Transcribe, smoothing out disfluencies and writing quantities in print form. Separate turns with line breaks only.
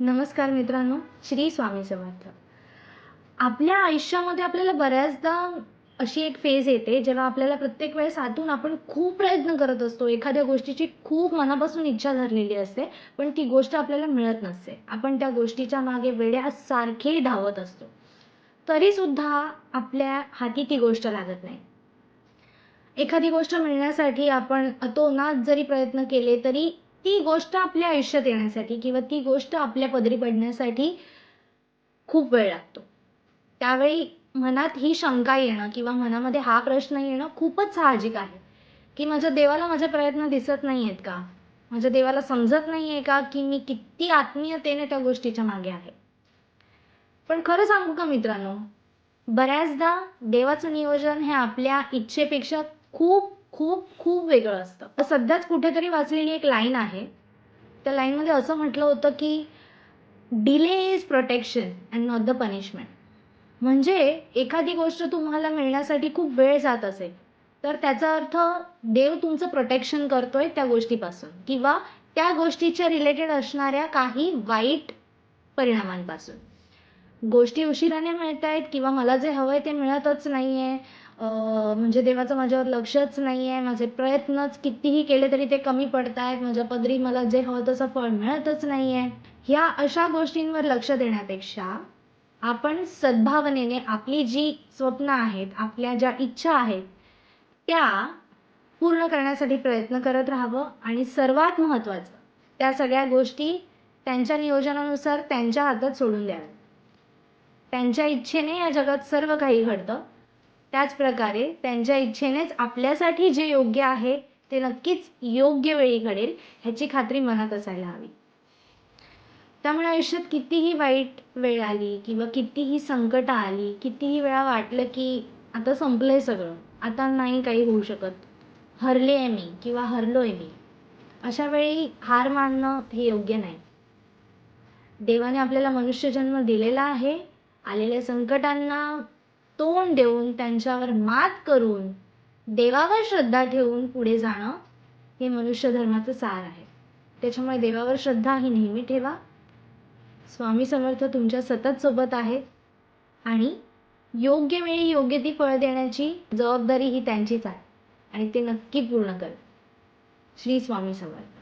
नमस्कार मित्रांनो, श्री स्वामी समर्थ. आपल्या आयुष्यामध्ये आपल्याला बऱ्याचदा अशी एक फेज येते, जेव्हा आपल्याला प्रत्येक वेळेस आतून आपण खूप प्रयत्न करत असतो. एखाद्या गोष्टीची खूप मनापासून इच्छा धरलेली असते, पण ती गोष्ट आपल्याला मिळत नसते. आपण त्या गोष्टीच्या मागे वेड्यासारखे धावत असतो. तरीसुद्धा आपल्या हाती ती गोष्ट लागत नाही. एखादी गोष्ट मिळण्यासाठी आपण अतोनात जरी प्रयत्न केले, तरी ती गोष्ट आपल्या आयुष्यात येण्यासाठी किंवा ती गोष्ट आपल्या पदरी पडण्यासाठी खूप वेळ लागतो. त्यावेळी मनात ही शंका येणं किंवा मनामध्ये हा प्रश्न येणं खूपच साहजिक आहे, की माझ्या देवाला माझे प्रयत्न दिसत नाहीयेत का? माझ्या देवाला समजत नाहीये का, की मी किती आत्मीयतेने त्या गोष्टीच्या मागे आहे? पण खरं सांगू का मित्रांनो, बऱ्याचदा देवाचं नियोजन हे आपल्या इच्छेपेक्षा खूप खूप खूप वेगळं असतं. सध्याच कुठेतरी वाचलेली एक लाईन आहे. त्या लाईनमध्ये असं म्हटलं होतं, की delay is protection and not the punishment. म्हणजे एखादी गोष्ट तुम्हाला मिळण्यासाठी खूप वेळ जात असेल, तर त्याचा अर्थ देव तुमचं प्रोटेक्शन करतोय त्या गोष्टीपासून किंवा त्या गोष्टीच्या रिलेटेड असणाऱ्या काही वाईट परिणामांपासून. गोष्टी उशिराने मिळतायत किंवा मला जे हवंय ते मिळतच नाहीये. म्हणजे देवाचं माझ्यावर लक्षच नाहीये. माझे प्रयत्नच कितीही केले तरी ते कमी पडतायत. माझ्या पदरी मला जे हवं तसं फळ मिळतच नाहीये. ह्या अशा गोष्टींवर लक्ष देण्यापेक्षा आपण सद्भावनेने आपली जी स्वप्न आहेत, आपल्या ज्या इच्छा आहेत, त्या पूर्ण करण्यासाठी प्रयत्न करत राहावं आणि सर्वात महत्त्वाचं, त्या सगळ्या गोष्टी त्यांच्या नियोजनानुसार त्यांच्या हातात सोडून द्याव्या. त्यांच्या इच्छेने या जगात सर्व काही घडतं. त्याच प्रकारे त्यांच्या इच्छेनेच आपल्यासाठी जे योग्य आहे ते नक्कीच योग्य वेळी घडेल ह्याची खात्री मनात असायला हवी. त्यामुळे आयुष्यात कितीही वाईट वेळ आली किंवा कितीही संकट आली, कितीही वेळा वाटलं की आता संपलंय सगळं, आता नाही काही होऊ शकत, हरले आहे मी किंवा हरलोय मी, अशा वेळी हार मानणं हे योग्य नाही. देवाने आपल्याला मनुष्यजन्म दिलेला आहे. आलेल्या संकटांना तोंड देऊन त्यांच्यावर मात करून देवावर श्रद्धा ठेवून पुढे जाणं हे मनुष्य धर्माचं सार आहे. त्याच्यामुळे देवावर श्रद्धा ही नेहमी ठेवा. स्वामी समर्थ तुमच्या सतत सोबत आहेत आणि योग्य वेळी योग्य ती फळ देण्याची जबाबदारी ही त्यांचीच आहे आणि ते नक्की पूर्ण करा. श्री स्वामी समर्थ.